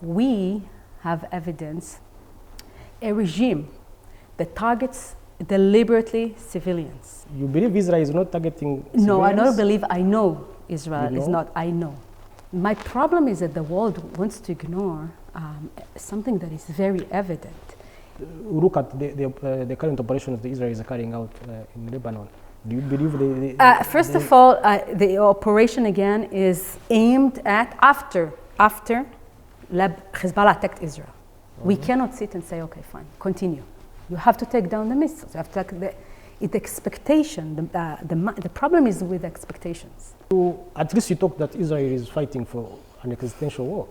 we have evidence, a regime that targets deliberately civilians. You believe Israel is not targeting civilians? No, I don't believe. I know Israel is not. I know. My problem is that the world wants to ignore something that is very evident. Look at the current operations that Israel is carrying out in Lebanon. Do you believe first of all, the operation again is aimed at after Hezbollah attacked Israel. We cannot sit and say, okay, fine, continue. You have to take down the missiles. You have to take the expectation. The problem is with expectations. At least you talk that Israel is fighting for an existential war.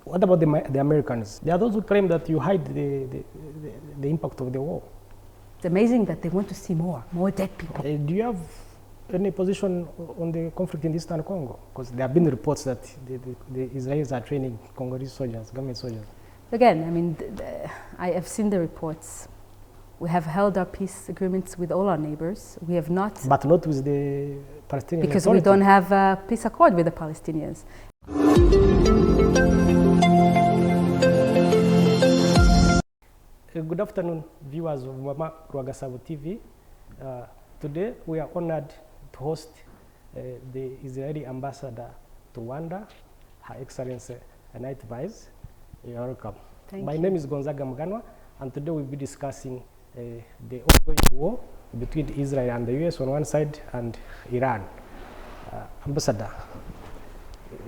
What about the Americans? They are those who claim that you hide the impact of the war. It's amazing that they want to see more dead people. Do you have any position on the conflict in Eastern Congo? Because there have been reports that the Israelis are training Congolese soldiers, government soldiers. Again, I mean, I have seen the reports. We have held our peace agreements with all our neighbors. We have not... But not with the Palestinians. Because Authority. we don't have a peace accord with the Palestinians. Good afternoon, viewers of Mama Rwagasabo TV. Today we are honored to host the Israeli ambassador to Rwanda, Her Excellency Anait Vice. You are welcome. My name is Gonzaga Muganwa, and today we'll be discussing the ongoing war between Israel and the US on one side and Iran. Ambassador,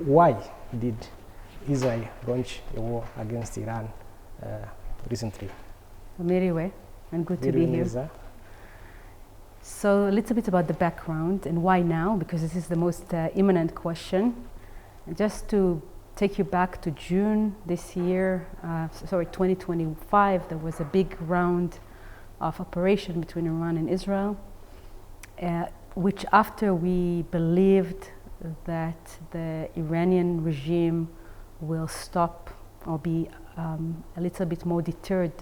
why did Israel launch a war against Iran recently? Anyway, and good to be here. So a little bit about the background and why now, because this is the most imminent question. And just to take you back to June this year, 2025, there was a big round of operation between Iran and Israel, which after we believed that the Iranian regime will stop or be a little bit more deterred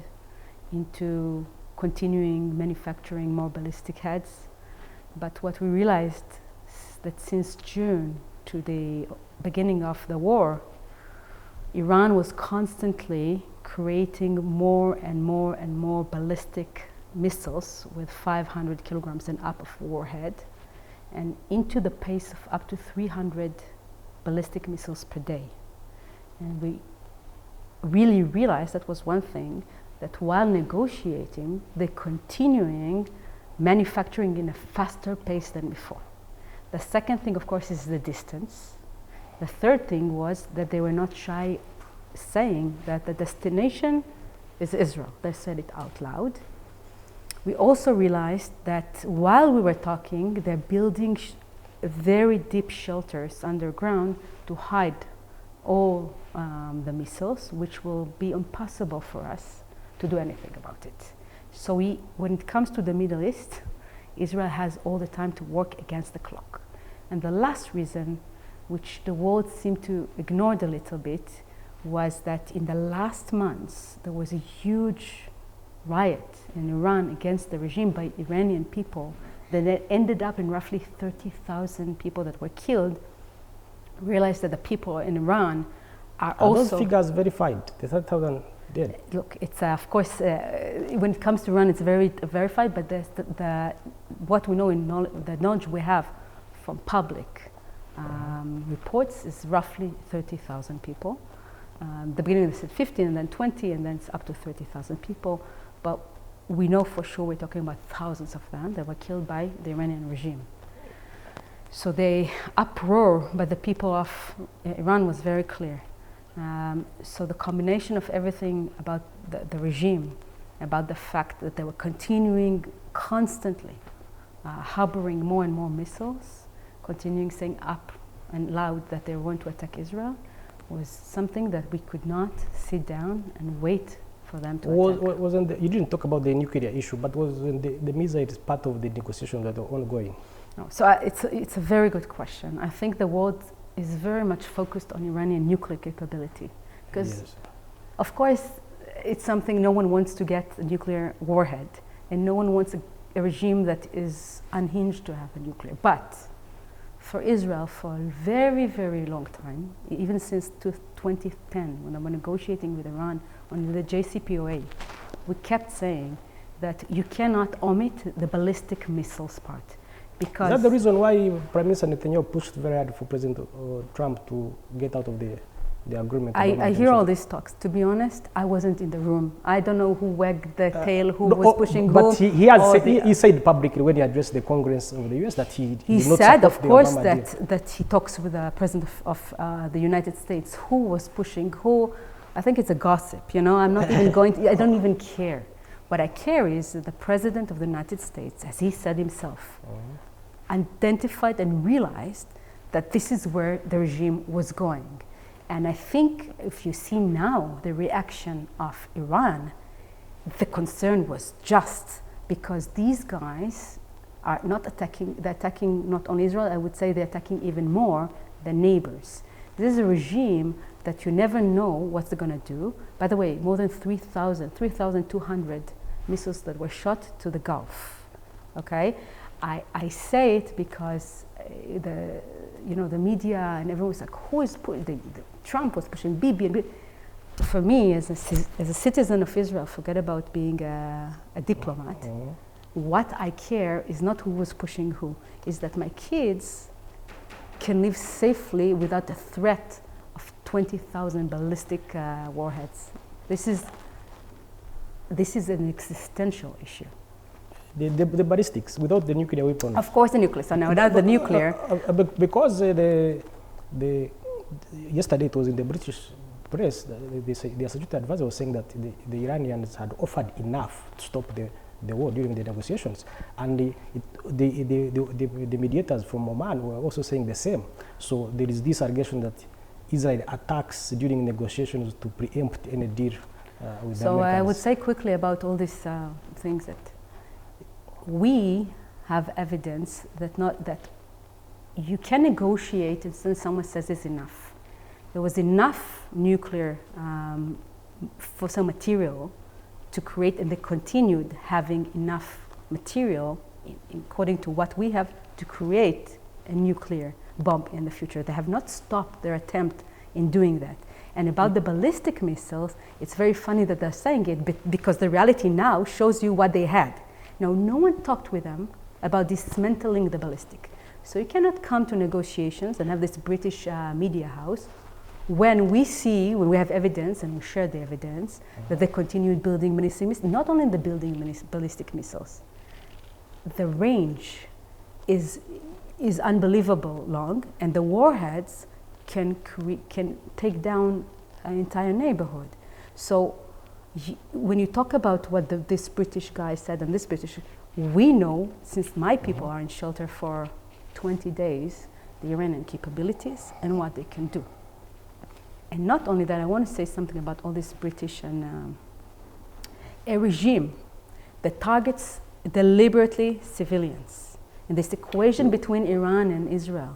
into continuing manufacturing more ballistic heads. But what we realized is that since June to the beginning of the war, Iran was constantly creating more and more and more ballistic missiles with 500 kilograms and up of warhead, and into the pace of up to 300 ballistic missiles per day. And we really realized that was one thing, that while negotiating, they're continuing manufacturing in a faster pace than before. The second thing, of course, is the distance. The third thing was that they were not shy saying that the destination is Israel. They said it out loud. We also realized that while we were talking, they're building very deep shelters underground to hide all the missiles, which will be impossible for us to do anything about it. So when it comes to the Middle East, Israel has all the time to work against the clock. And the last reason, which the world seemed to ignore a little bit, was that in the last months, there was a huge riot in Iran against the regime by Iranian people that ended up in roughly 30,000 people that were killed. Realized that the people in Iran are also... those figures verified, the 30,000 dead? Look, it's of course, when it comes to Iran, it's very verified, but what we know in the knowledge we have from public reports is roughly 30,000 people. The beginning they said 15 and then 20 and then it's up to 30,000 people. But we know for sure we're talking about thousands of them that were killed by the Iranian regime. So the uproar by the people of Iran was very clear. So the combination of everything about the regime, about the fact that they were continuing constantly harboring more and more missiles, continuing saying up and loud that they want to attack Israel, was something that we could not sit down and wait for them to attack. You didn't talk about the nuclear issue, but wasn't the missiles part of the negotiations that are ongoing? No. So it's a very good question. I think the world is very much focused on Iranian nuclear capability, because of course it's something no one wants to get a nuclear warhead, and no one wants a regime that is unhinged to have a nuclear. But for Israel, for a very, very long time, even since 2010, when I was negotiating with Iran on the JCPOA, we kept saying that you cannot omit the ballistic missiles part. Because is that the reason why Prime Minister Netanyahu pushed very hard for President Trump to get out of the agreement? I hear all these talks. To be honest, I wasn't in the room. I don't know who wagged the tail, who was pushing who. But he said publicly when he addressed the Congress of the US that he said, of course, that he talks with the President of the United States. Who was pushing who? I think it's a gossip, you know. I'm not even going to, I don't even care. What I care is that the President of the United States, as he said himself, identified and realized that this is where the regime was going. And I think if you see now the reaction of Iran, the concern was just because these guys are not attacking, they're attacking not only Israel, I would say they're attacking even more the neighbors. This is a regime that you never know what they're going to do. By the way, more than 3,200 missiles that were shot to the Gulf. Okay, I say it because the media and everyone was like, who is Trump was pushing Bibi and Bibi. For me, as a citizen of Israel, forget about being a diplomat. What I care is not who was pushing who, is that my kids can live safely without the threat of 20,000 ballistic warheads. This is an existential issue. The ballistics, without the nuclear weapon. Of course, the nuclear. So now without the nuclear. Because yesterday it was in the British press, the associate advisor was saying that the Iranians had offered enough to stop the war during the negotiations, and the mediators from Oman were also saying the same. So there is this allegation that Israel attacks during negotiations to preempt any deal with the Americans. I would say quickly about all these things that we have evidence that you can negotiate and then someone says it's enough. There was enough nuclear for some material to create, and they continued having enough material according to what we have to create a nuclear bomb in the future. They have not stopped their attempt in doing that. And about the ballistic missiles, it's very funny that they're saying it because the reality now shows you what they had. Now, no one talked with them about dismantling the ballistic. So you cannot come to negotiations and have this British media house when we have evidence, and we share the evidence, that they continued building ballistic missiles, not only the building ballistic missiles. The range is unbelievable long, and the warheads can take down an entire neighborhood. So when you talk about what this British guy said, and this British, we know, since my people are in shelter for 20 days, the Iranian capabilities and what they can do. And not only that, I want to say something about all this British and a regime that targets deliberately civilians. And this equation between Iran and Israel.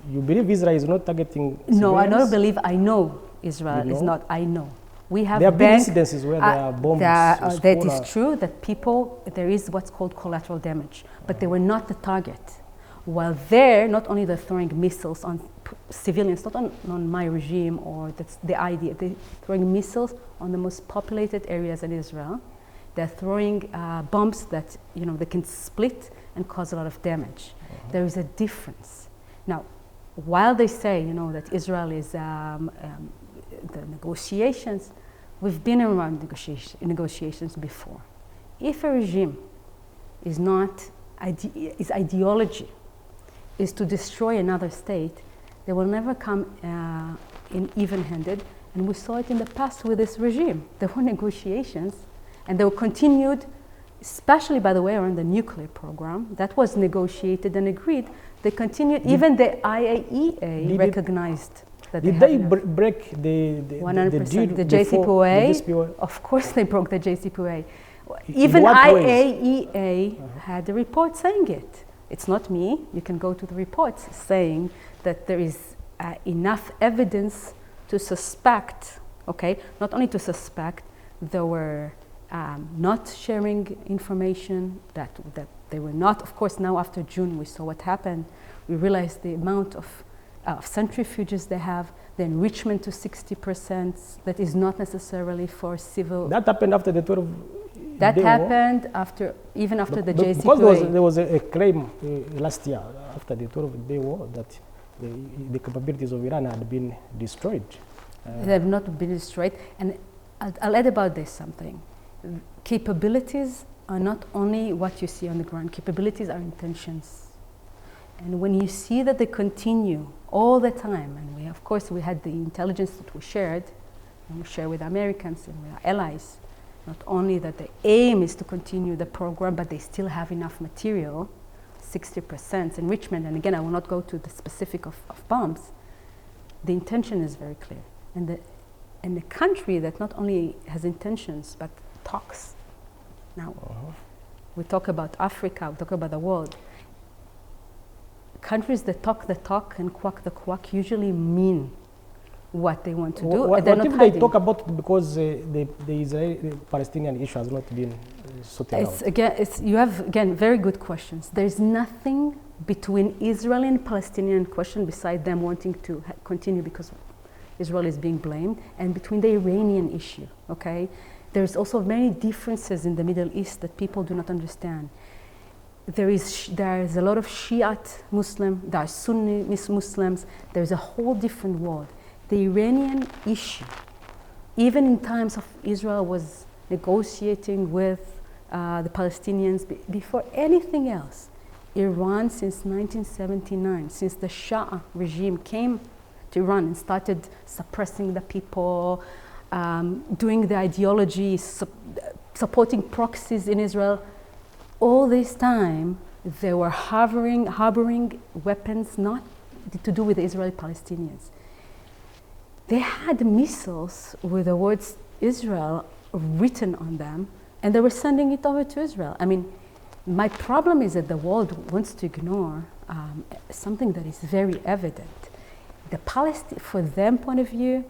You believe Israel is not targeting civilians? No, I don't believe. I know Israel is not. I know. We have there have been incidences where there are bombs. That is true, that there is what's called collateral damage, but they were not the target. While there, not only they're throwing missiles on civilians, not on my regime or that's the idea, they're throwing missiles on the most populated areas in Israel. They're throwing bombs that they can split and cause a lot of damage. There is a difference. Now, while they say that Israel is the negotiations, we've been around negotiations before. If a regime is its ideology is to destroy another state, they will never come in even-handed, and we saw it in the past with this regime. There were negotiations, and they were continued, especially, by the way, around the nuclear program. That was negotiated and agreed. They continued, even the IAEA recognized that did they break the 100%, the JCPOA? Of course they broke the JCPOA. Even IAEA had a report saying it. It's not me. You can go to the reports saying that there is enough evidence to suspect, not only to suspect, they were not sharing information, that they were not. Of course, now after June, we saw what happened. We realized the amount of centrifuges they have. the enrichment to 60%, that is not necessarily for civil. That happened after the 12 That day happened war. after, even after the Because JCPOA. there was a claim last year after the 12-day war that the capabilities of Iran had been destroyed. They have not been destroyed. And I'll add about this something. Capabilities are not only what you see on the ground. Capabilities are intentions. And when you see that they continue all the time, and we, of course, we had the intelligence that we shared, and we share with Americans and with our allies, not only that the aim is to continue the program, but they still have enough material, 60% enrichment, and again, I will not go to the specific of bombs. The intention is very clear. And the country that not only has intentions, but talks. Now, we talk about Africa, we talk about the world. Countries that talk the talk and quack the quack usually mean what they want to do. What if they talk about it because the Israeli-Palestinian issue has not been sorted out? Again, you have, again, very good questions. There's nothing between Israel and Palestinian question besides them wanting to continue because Israel is being blamed, and between the Iranian issue, okay? There's also many differences in the Middle East that people do not understand. There is a lot of Shiite Muslim, there are Sunni Muslims, there's a whole different world. The Iranian issue, even in times of Israel was negotiating with the Palestinians, before anything else, Iran since 1979, since the Shah regime came to Iran and started suppressing the people, doing the ideology, supporting proxies in Israel, all this time they were harboring weapons not to do with the Israeli Palestinians. They had missiles with the words Israel written on them, and they were sending it over to Israel. I mean, my problem is that the world wants to ignore something that is very evident. For them point of view,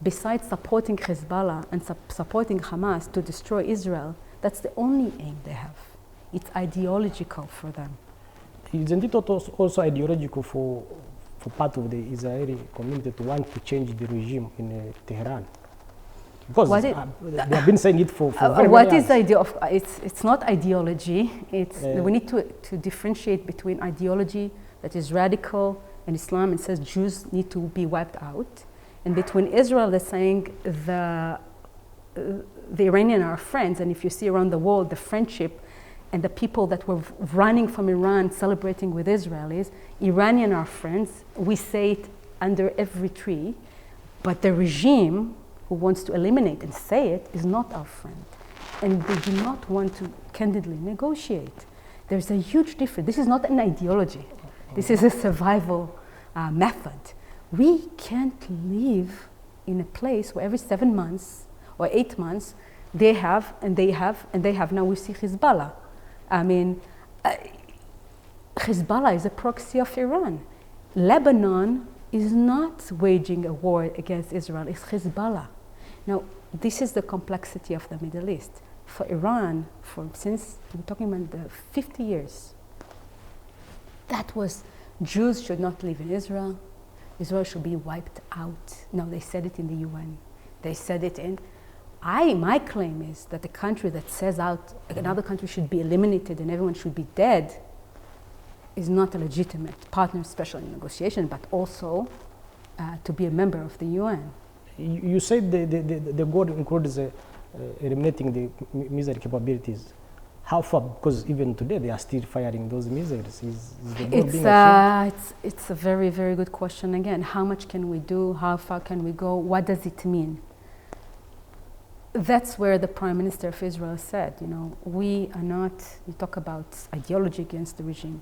besides supporting Hezbollah and supporting Hamas to destroy Israel, that's the only aim they have. It's ideological for them. Isn't it also ideological for part of the Israeli community to want to change the regime in Tehran? Because they have been saying it for very what many is years. the idea of it's not ideology. We need to differentiate between ideology that is radical in Islam and says Jews need to be wiped out, and between Israel that's saying the Iranian are friends, and if you see around the world the friendship and the people that were running from Iran celebrating with Israelis, Iranian are friends. We say it under every tree, but the regime who wants to eliminate and say it is not our friend, and they do not want to candidly negotiate. There's a huge difference. This is not an ideology. This is a survival method. We can't live in a place where every 7 months or 8 months they have, and they have, and they have. Now we see Hezbollah. I mean, Hezbollah is a proxy of Iran. Lebanon is not waging a war against Israel, it's Hezbollah. Now, this is the complexity of the Middle East. For Iran, since we're talking about the 50 years, that was Jews should not live in Israel. Israel should be wiped out. No, they said it in the UN. They said it in. My claim is that the country that says out another country should be eliminated and everyone should be dead is not a legitimate partner, especially in negotiation, but also to be a member of the UN. You said the goal includes eliminating the missile capabilities. How far? Because even today they are still firing those missiles. Is the goal being achieved? It's a very, very good question. Again, how much can we do? How far can we go? What does it mean? That's where the Prime Minister of Israel said, we are not, you talk about ideology against the regime.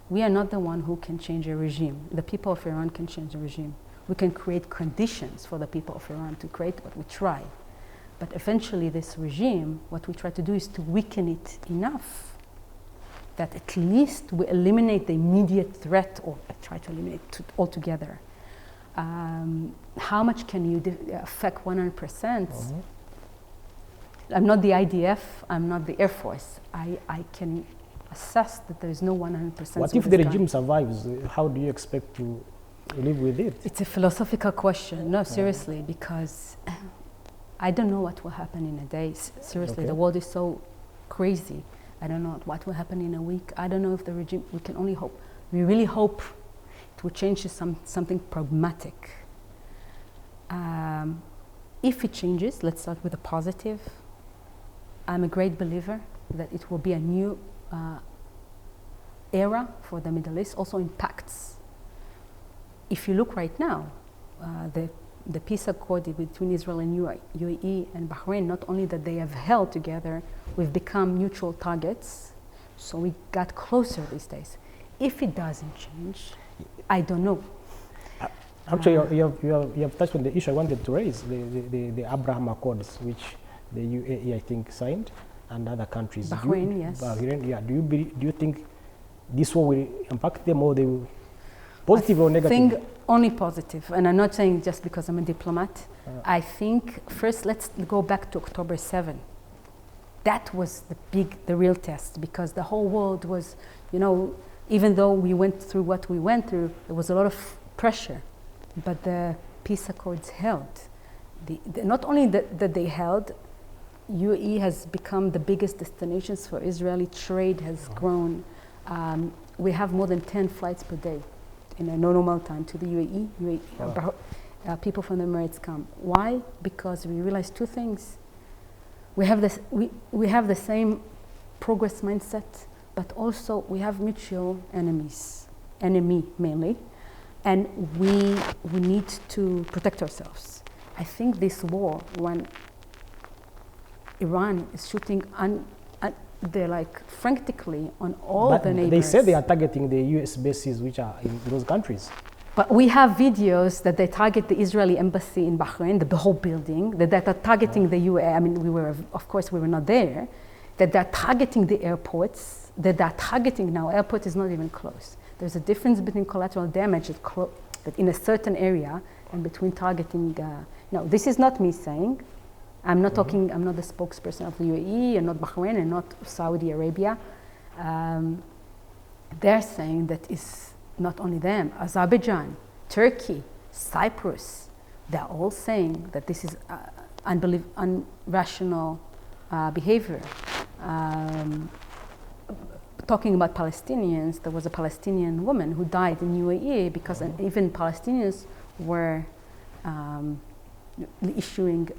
We are not the one who can change a regime. The people of Iran can change the regime. We can create conditions for the people of Iran to create what we try. But eventually this regime, what we try to do is to weaken it enough that at least we eliminate the immediate threat or try to eliminate it altogether. How much can you affect 100%? I'm not the IDF, I'm not the Air Force. I can assess that there is no 100%. What if the regime survives? How do you expect to live with it? It's a philosophical question. No, seriously, because I don't know what will happen in a day. Seriously, the world is so crazy. I don't know what will happen in a week. I don't know if the regime, we can only hope. We really hope it will change to something pragmatic. If it changes, let's start with a positive. I'm a great believer that it will be a new era for the Middle East, also impacts. If you look right now, the peace accord between Israel and UAE and Bahrain, not only that they have held together, we've become mutual targets, so we got closer these days. If it doesn't change, I don't know. Actually, you have touched on the issue I wanted to raise, the Abraham Accords, which the UAE, I think, signed, and other countries. Bahrain, yes. Bahrain, yeah. Do you think this war will impact them, or they will positive or negative? I think only positive, and I'm not saying just because I'm a diplomat. I think first let's go back to October 7. That was the real test, because the whole world was, even though we went through what we went through, there was a lot of pressure, but the peace accords held. Not only that they held, UAE has become the biggest destinations for Israeli trade has grown. We have more than 10 flights per day in a normal time to the UAE. People from the Emirates come. Why? Because we realized two things. We have the same progress mindset, but also we have mutual enemy mainly, and we need to protect ourselves. I think this war, when Iran is shooting they're like frantically on all the neighbors. They say they are targeting the US bases which are in those countries. But we have videos that they target the Israeli embassy in Bahrain, the whole building, that are targeting the UAE. I mean, we were not there. That they're targeting the airports, that they're targeting now. Airport is not even close. There's a difference between collateral damage that in a certain area and between targeting. No, this is not me saying. I'm not talking, I'm not the spokesperson of the UAE, and not Bahrain, and not Saudi Arabia. They're saying that it's not only them, Azerbaijan, Turkey, Cyprus, they're all saying that this is irrational behavior. Talking about Palestinians, there was a Palestinian woman who died in UAE because even Palestinians were issuing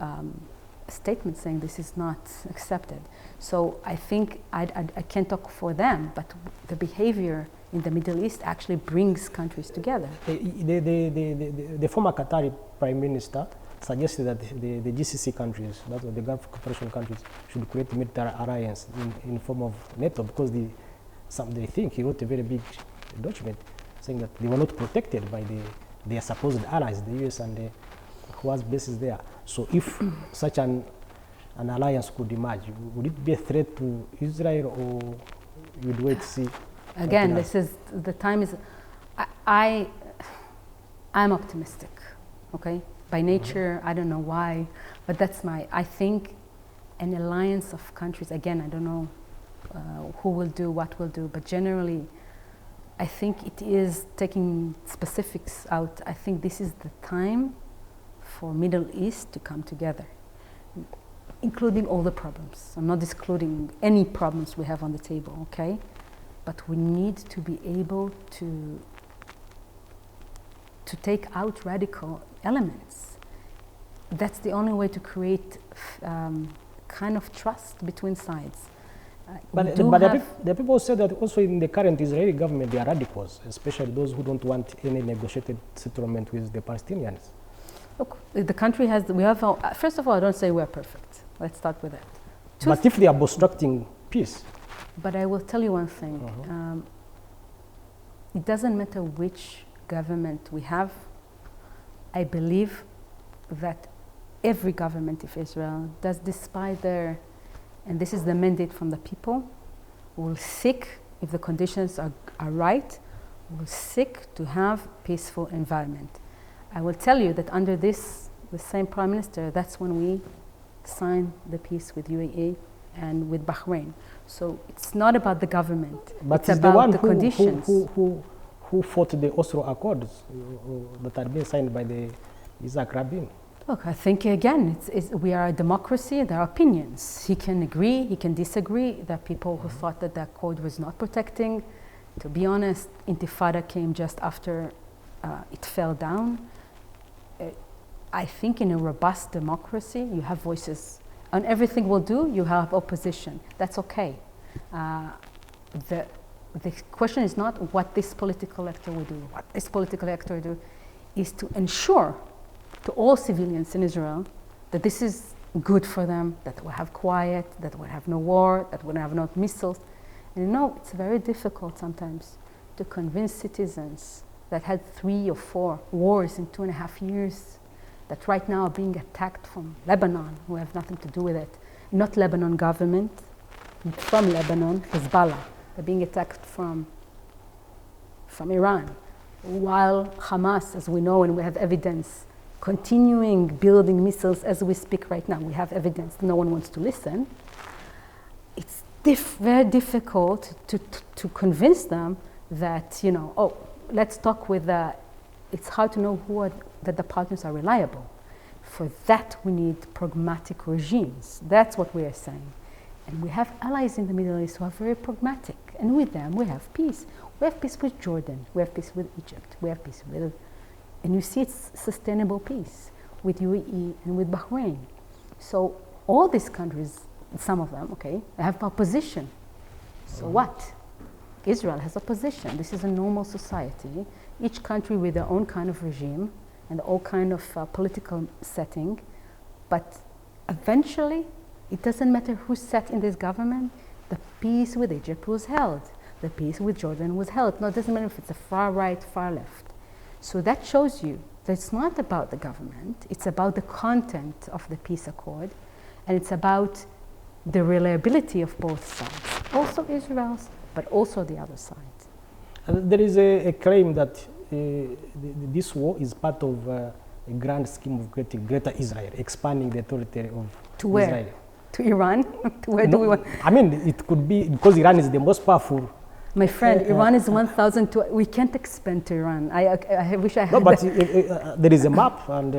statement saying this is not accepted. So I think I can't talk for them, but the behavior in the Middle East actually brings countries together. The former Qatari Prime Minister suggested that the GCC countries, that's what the Gulf Cooperation countries, should create a military alliance in form of NATO, because they think he wrote a very big document saying that they were not protected by their supposed allies, the US and who has bases there. So if such an alliance could emerge, would it be a threat to Israel, or you would wait to see? Again, the time is, I'm optimistic, okay? By nature, I don't know why, but I think an alliance of countries, again, I don't know who will do, what will do, but generally, I think it is taking specifics out. I think this is the time for Middle East to come together, including all the problems. I'm not excluding any problems we have on the table, okay? But we need to be able to take out radical elements. That's the only way to create kind of trust between sides. But there are people who say that also in the current Israeli government, they are radicals, especially those who don't want any negotiated settlement with the Palestinians. Look, the country has, first of all, I don't say we're perfect. Let's start with that. But if they are obstructing peace. But I will tell you one thing. It doesn't matter which government we have. I believe that every government of Israel does, despite their, and this is the mandate from the people, will seek, if the conditions are right, will seek to have peaceful environment. I will tell you that under the same Prime Minister, that's when we signed the peace with UAE and with Bahrain. So it's not about the government, but it's about the conditions. Who who fought the Oslo Accords that had been signed by the Isaac Rabin. Look, I think again, we are a democracy. There are opinions. He can agree, he can disagree. There are people who thought that the accord was not protecting. To be honest, Intifada came just after it fell down. I think in a robust democracy, you have voices. On everything we'll do, you have opposition. That's okay. The question is not what this political actor will do. What this political actor will do is to ensure to all civilians in Israel that this is good for them, that we'll have quiet, that we'll have no war, that we'll have no missiles. And you know, it's very difficult sometimes to convince citizens that had 3 or 4 wars in 2.5 years, that right now are being attacked from Lebanon, who have nothing to do with it. Not Lebanon government, from Lebanon, Hezbollah. They're being attacked from Iran. While Hamas, as we know and we have evidence, continuing building missiles as we speak right now. We have evidence, no one wants to listen. It's very difficult to convince them that, you know, oh, let's talk with it's hard to know that the partners are reliable. For that, we need pragmatic regimes. That's what we are saying. And we have allies in the Middle East who are very pragmatic. And with them, we have peace. We have peace with Jordan. We have peace with Egypt. We have peace with... And you see it's sustainable peace with UAE and with Bahrain. So all these countries, some of them, okay, they have opposition. So what? Israel has opposition. This is a normal society. Each country with their own kind of regime and all kind of political setting. But eventually, it doesn't matter who sat in this government, the peace with Egypt was held. The peace with Jordan was held. No, it doesn't matter if it's a far right, far left. So that shows you that it's not about the government, it's about the content of the peace accord, and it's about the reliability of both sides, also Israel's, but also the other side. There is a claim that this war is part of a grand scheme of greater Israel, expanding the territory of to where? Israel. To Iran? To where do we want? I mean, it could be because Iran is the most powerful. My friend, Iran is 1,000 to... We can't expand to Iran. I wish I had... No, but there is a map and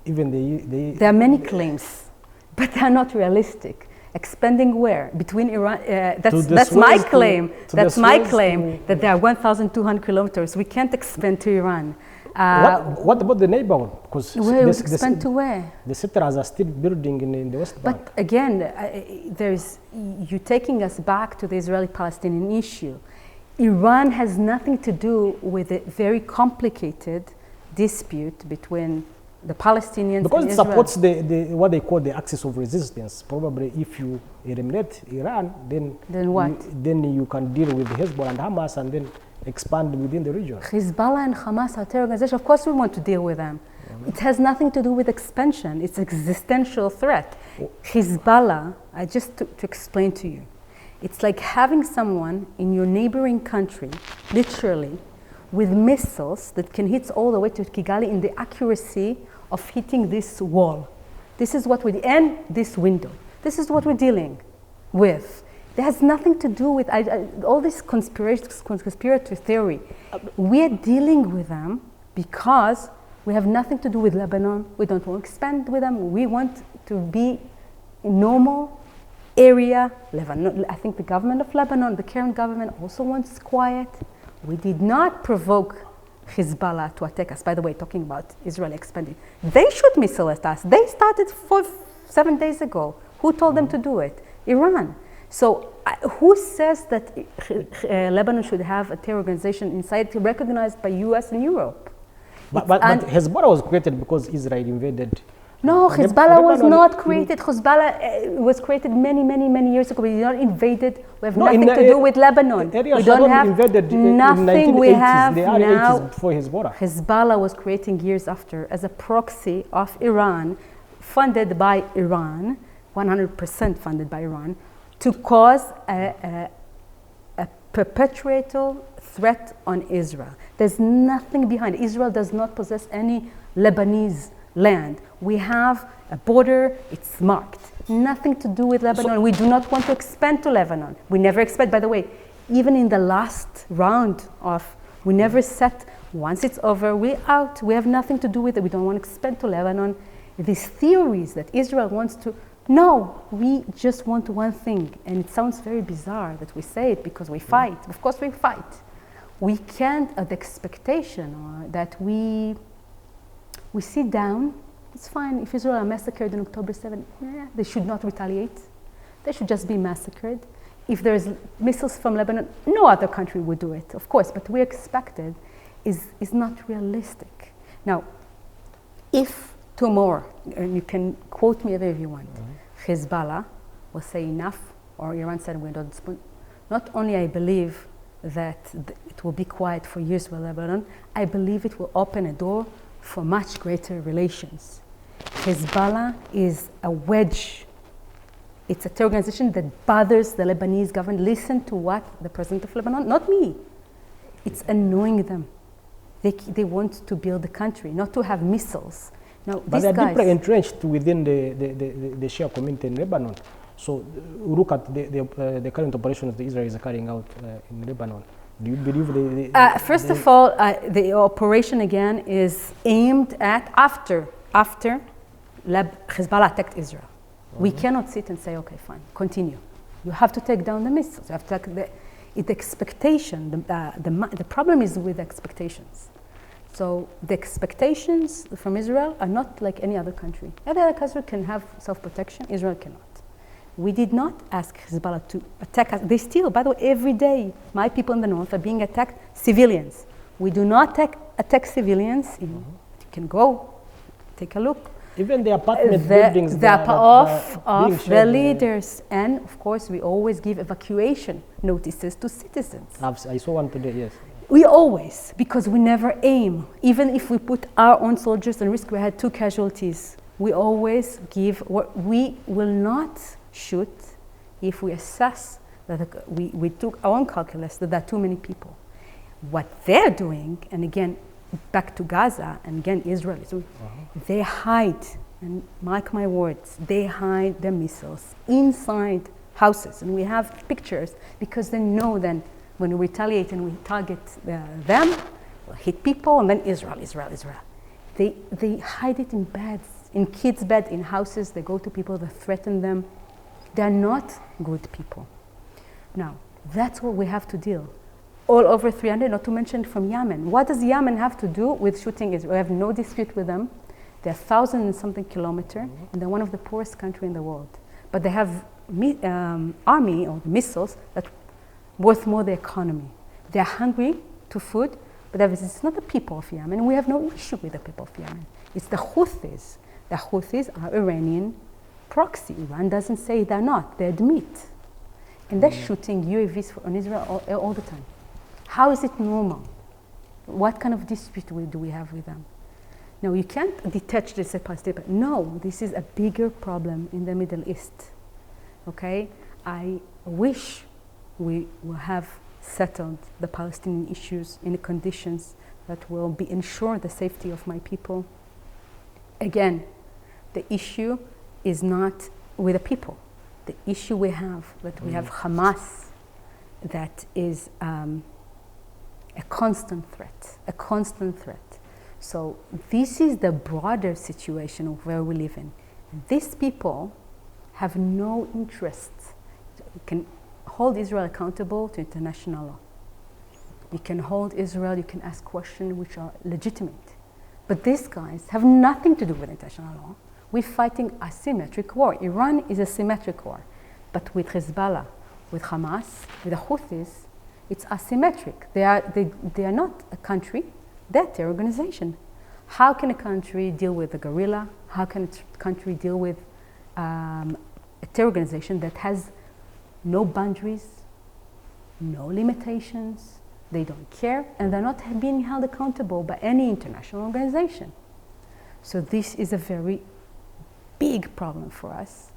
even the... There are many claims, but they are not realistic. Expanding where? Between Iran... that's my claim. That's my claim, that there are 1,200 kilometers. We can't expand to Iran. What about the neighborhood? Because expand to where? The settlers are still building in the West Bank. But again, you're taking us back to the Israeli-Palestinian issue. Iran has nothing to do with a very complicated dispute between the Palestinians because and Israel. Because it supports what they call the axis of resistance. Probably if you eliminate Iran, then what? Then you can deal with Hezbollah and Hamas and then expand within the region. Hezbollah and Hamas are terror organizations. Of course we want to deal with them. It has nothing to do with expansion. It's an existential threat. Hezbollah, just to explain to you, it's like having someone in your neighboring country, literally, with missiles that can hit all the way to Kigali in the accuracy of hitting this wall. This is what and this window. This is what we're dealing with. It has nothing to do with all this conspiracy theory. We're dealing with them because we have nothing to do with Lebanon. We don't want to expand with them. We want to be in normal area. Lebanon, I think the government of Lebanon, the current government, also wants quiet. We did not provoke Hezbollah to attack us. By the way, talking about Israel expanding. They shoot missiles at us. They started 7 days ago. Who told them to do it? Iran. So who says that Lebanon should have a terror organization inside recognized by US and Europe? But Hezbollah was created because Israel invaded. No, Hezbollah was not created. Hezbollah was created many years ago. We did not invaded. We have nothing to do with Lebanon. We don't have nothing. We have now. Before Hezbollah. Hezbollah was created years after as a proxy of Iran, funded by Iran, 100% funded by Iran, to cause a perpetual threat on Israel. There's nothing behind it. Israel does not possess any Lebanese land. We have a border, it's marked. Nothing to do with Lebanon. We do not want to expand to Lebanon. We never expand, by the way, even in the last round of We never said, once it's over, we're out. We have nothing to do with it. We don't want to expand to Lebanon. These theories that Israel wants to, no, we just want one thing. And it sounds very bizarre that we say it because we fight. Of course we fight. We can't, the expectation that we sit down, it's fine. If Israel are massacred on October 7th, they should not retaliate. They should just be massacred. If there's missiles from Lebanon, no other country would do it, of course, but we expected is not realistic. Now, if tomorrow, and you can quote me if you want, Hezbollah will say enough, or Iran said we don't respond, not only I believe that it will be quiet for years with Lebanon, I believe it will open a door for much greater relations. Hezbollah is a wedge. It's a terror organization that bothers the Lebanese government. Listen to what the president of Lebanon, not me. It's annoying them. They want to build the country, not to have missiles. Now, but they're deeply entrenched within the Shia community in Lebanon. So look at the current operations that Israel is carrying out in Lebanon. Do you believe first of all, the operation again is aimed at after Hezbollah attacked Israel. We cannot sit and say, okay, fine, continue. You have to take down the missiles. You have to take the expectation. The problem is with expectations. So the expectations from Israel are not like any other country. Every other country can have self-protection. Israel cannot. We did not ask Hezbollah to attack us. They still, by the way, every day, my people in the north are being attacked, civilians. We do not attack civilians. You can go, take a look. Even the apartment buildings of the leaders. And of course, we always give evacuation notices to citizens. I saw one today, yes. We always, because we never aim. Even if we put our own soldiers at risk, we had 2 casualties. We always give, we will not shoot if we assess that we took our own calculus that there are too many people. What they're doing, and again, back to Gaza, and again, Israel, they hide, and mark my words, they hide their missiles inside houses. And we have pictures because they know then when we retaliate and we target them, we'll hit people, and then Israel. They hide it in beds, in kids' beds, in houses. They go to people, they threaten them. They're not good people. Now, that's what we have to deal. All over 300, not to mention from Yemen. What does Yemen have to do with shooting Israel? We have no dispute with them. They're 1,000 and something kilometers, and they're one of the poorest countries in the world. But they have army or missiles that worth more the economy. They're hungry to food, but it's not the people of Yemen. We have no issue with the people of Yemen. It's the Houthis. The Houthis are Iranian proxy. Iran doesn't say they're not. They admit. And they're shooting UAVs on Israel all the time. How is it normal? What kind of dispute do we have with them? Now, you can't detach this as Palestine. No, this is a bigger problem in the Middle East. Okay? I wish we will have settled the Palestinian issues in the conditions that will ensure the safety of my people. Again, the issue is not with the people. The issue we have, that we have Hamas, that is a constant threat. So this is the broader situation of where we live in. These people have no interest. You can hold Israel accountable to international law. You can hold Israel, you can ask questions which are legitimate. But these guys have nothing to do with international law. We're fighting asymmetric war. Iran is a symmetric war. But with Hezbollah, with Hamas, with the Houthis, it's asymmetric. They are not a country, they're a terror organization. How can a country deal with a guerrilla? How can a country deal with a terror organization that has no boundaries, no limitations, they don't care, and they're not being held accountable by any international organization? So this is a very big problem for us.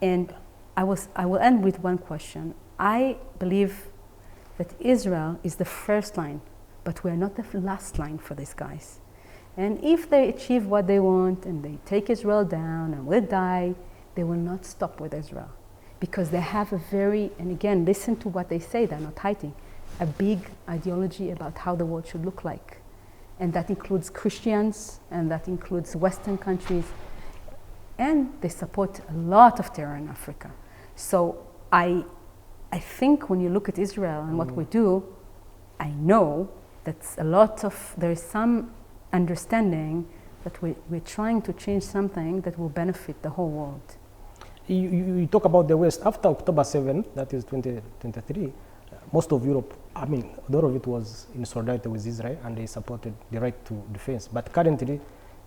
And I will end with one question. I believe that Israel is the first line, but we're not the last line for these guys. And if they achieve what they want and they take Israel down and will die, they will not stop with Israel. Because they have and again, listen to what they say, they're not hiding. a big ideology about how the world should look like. And that includes Christians, and that includes Western countries, and they support a lot of terror in Africa. So I think when you look at Israel and what we do, I know that there is some understanding that we're trying to change something that will benefit the whole world. You talk about the West. After October 7, that is 2023, most of Europe, I mean, a lot of it was in solidarity with Israel, and they supported the right to defense. But currently,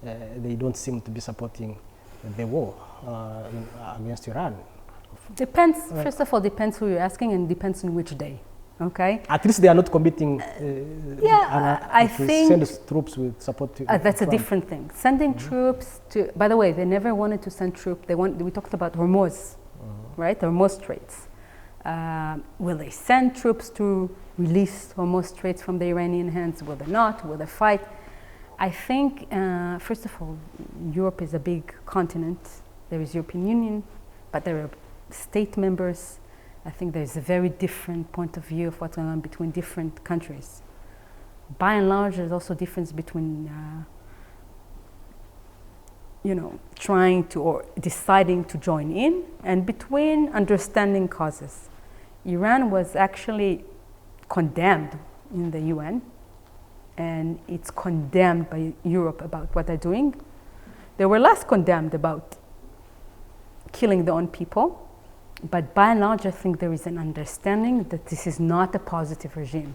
they don't seem to be supporting the war against Iran. Depends, first of all, depends who you're asking, and depends on which day. Okay. At least they are not committing. I think send troops with support. That's a different thing. Sending troops to. By the way, they never wanted to send troops. We talked about Hormuz, right? Hormuz Straits. Will they send troops to release Hormuz Straits from the Iranian hands? Will they not? Will they fight? I think, first of all, Europe is a big continent. There is European Union, but there are state members. I think there's a very different point of view of what's going on between different countries. By and large, there's also difference between, trying to or deciding to join in, and between understanding causes. Iran was actually condemned in the UN, and it's condemned by Europe about what they're doing. They were less condemned about killing their own people. But by and large, I think there is an understanding that this is not a positive regime.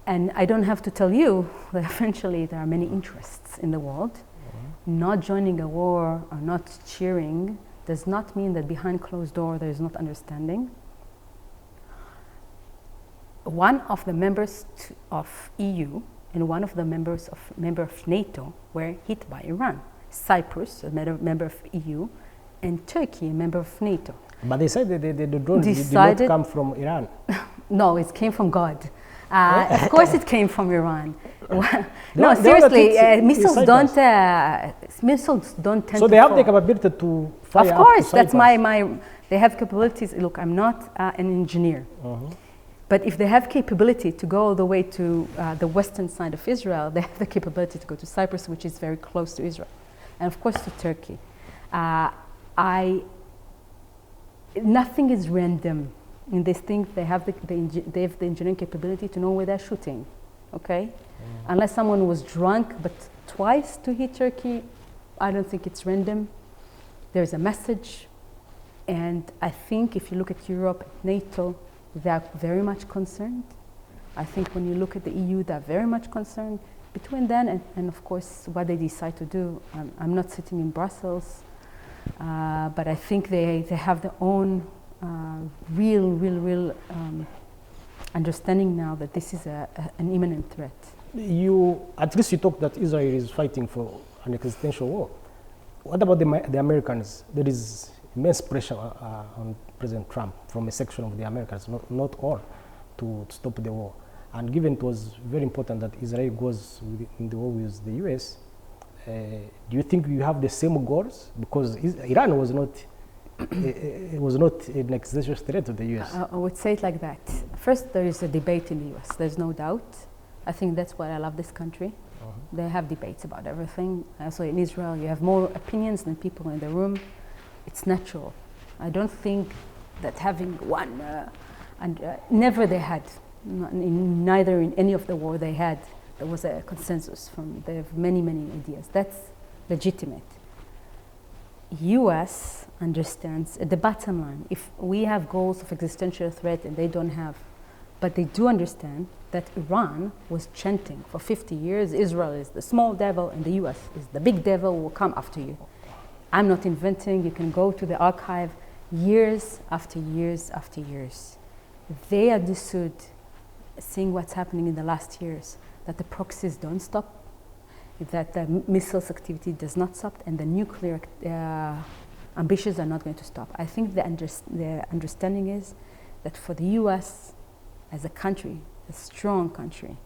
And I don't have to tell you that eventually there are many interests in the world. Not joining a war or not cheering does not mean that behind closed door there is not understanding. One of the members of EU and one of the member of NATO were hit by Iran. Cyprus, a member of EU, and Turkey, a member of NATO. But they said that the drone did not come from Iran. No, it came from God. Of course it came from Iran. No, seriously, missiles don't tend to So they have fall. the capability to fire. Of course, up to that's they have capabilities. Look, I'm not an engineer. But if they have capability to go all the way to the western side of Israel, they have the capability to go to Cyprus, which is very close to Israel. And of course to Turkey. Nothing is random in these things. They have the engineering capability to know where they're shooting, okay? Unless someone was drunk, but twice to hit Turkey, I don't think it's random. There's a message, and I think if you look at Europe, NATO, they're very much concerned. I think when you look at the EU, they're very much concerned. Between then and of course what they decide to do, I'm not sitting in Brussels. But I think they have their own real understanding now that this is an imminent threat. At least you talk that Israel is fighting for an existential war. What about the Americans? There is immense pressure on President Trump from a section of the Americans, not all, to stop the war. And given it was very important that Israel goes in the war with the US, do you think you have the same goals? Because Iran was not an existential threat to the US. I would say it like that. First, there is a debate in the US. There's no doubt. I think that's why I love this country. They have debates about everything. Also in Israel, you have more opinions than people in the room. It's natural. I don't think that having one, never they had, neither in any of the war they had, there was a consensus they have many ideas. That's legitimate. US understands at the bottom line, if we have goals of existential threat and they don't have, but they do understand that Iran was chanting for 50 years, Israel is the small devil and the US is the big devil, will come after you. I'm not inventing, you can go to the archive years after years after years. They understood, seeing what's happening in the last years, that the proxies don't stop, that the missiles activity does not stop, and the nuclear ambitions are not going to stop. I think the understanding is that for the US, as a country, a strong country,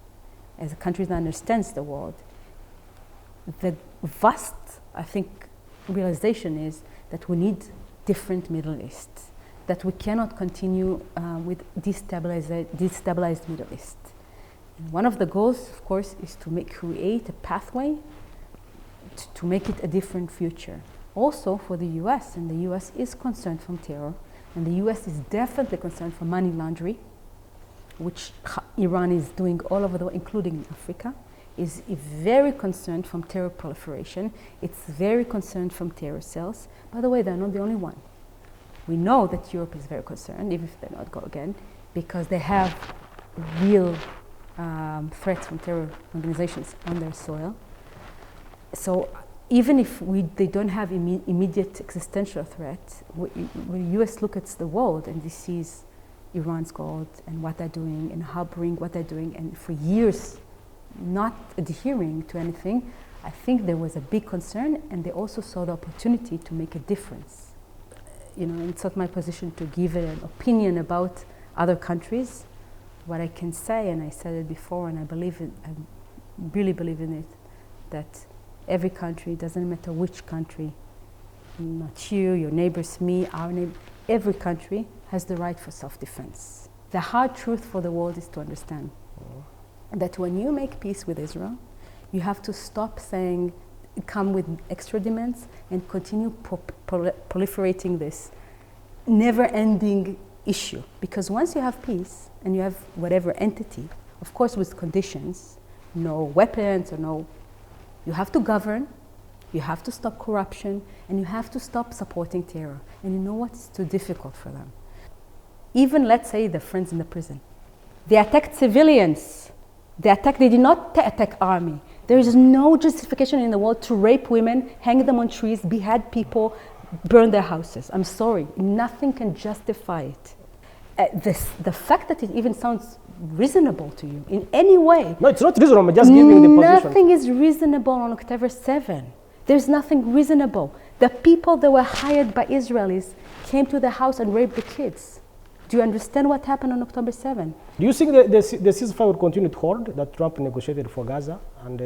as a country that understands the world, the vast, I think, realization is that we need different Middle East. that we cannot continue with destabilized Middle East. And one of the goals, of course, is to create a pathway to make it a different future. Also for the US, and the US is concerned from terror, and the US is definitely concerned for money laundering, which Iran is doing all over the world, including in Africa, is very concerned from terror proliferation. It's very concerned from terror cells. By the way, they're not the only one. We know that Europe is very concerned, even if they're not go again, because they have real threats from terror organizations on their soil. So even if they don't have immediate existential threat, when the US looks at the world and they sees Iran's gold and what they're doing and harboring what they're doing, and for years not adhering to anything, I think there was a big concern, and they also saw the opportunity to make a difference. You know, it's not my position to give an opinion about other countries. What I can say, and I said it before, and I really believe in it, that every country, doesn't matter which country, not you, your neighbors, me, our neighbor, every country has the right for self-defense. The hard truth for the world is to understand that when you make peace with Israel, you have to stop saying, come with extra demands and continue proliferating this never-ending issue. Because once you have peace and you have whatever entity, of course with conditions, no weapons or no, you have to govern, you have to stop corruption, and you have to stop supporting terror. And you know what? It's too difficult for them. Even, let's say, the friends in the prison. They attacked civilians. They did not attack army. There is no justification in the world to rape women, hang them on trees, behead people, burn their houses. I'm sorry, nothing can justify it. The fact that it even sounds reasonable to you in any way. No, it's not reasonable, I'm just giving the position. Nothing is reasonable on October 7. There's nothing reasonable. The people that were hired by Israelis came to the house and raped the kids. Do you understand what happened on October 7? Do you think the ceasefire will continue to hold that Trump negotiated for Gaza? And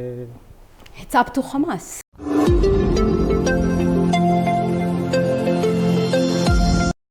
it's up to Hamas.